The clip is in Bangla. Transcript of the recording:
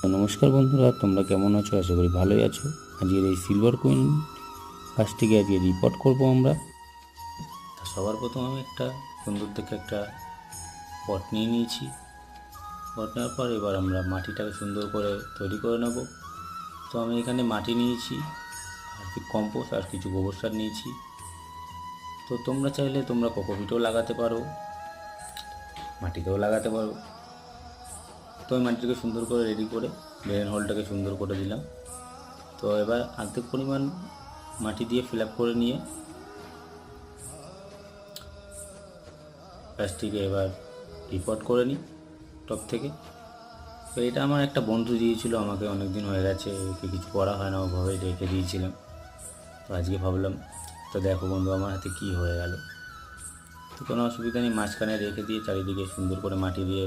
নমস্কার বন্ধুরা, তোমরা কেমন আছো? আশা করি ভালোই আছো। আজকের এই সিলভার কুইন গাছটিকে আজকে রিপোর্ট করব আমরা। সবার প্রথম আমি একটা সুন্দর দেখে একটা পট নিয়ে নিয়েছি। পট নেওয়ার পর এবার আমরা মাটিটাকে সুন্দর করে তৈরি করে নেব। তো আমি এখানে মাটি নিয়েছি, আর কি কম্পোস্ট আর কিছু গোবর সার নিয়েছি। তো তোমরা চাইলে তোমরা কোকোপিটও লাগাতে পারো, মাটিতেও লাগাতে পারো। তো আমি মাটিটাকে সুন্দর করে রেডি করে ড্রেন হোলটাকে সুন্দর করে দিলাম। তো এবার অর্ধেক পরিমাণ মাটি দিয়ে ফিল আপ করে নিয়ে গাছটিকে এবার রিপোর্ট করে নিই টপ থেকে। তো এটা আমার একটা বন্ধু দিয়েছিল আমাকে, অনেক দিন হয়ে গেছে একে কিছু করা হয় না, ওভাবে রেখে দিয়েছিলাম। তো আজকে ভাবলাম, তো দেখো বন্ধু আমার হাতে কী হয়ে গেল। তো কোনো অসুবিধা নেই, মাঝখানে রেখে দিয়ে চারিদিকে সুন্দর করে মাটি দিয়ে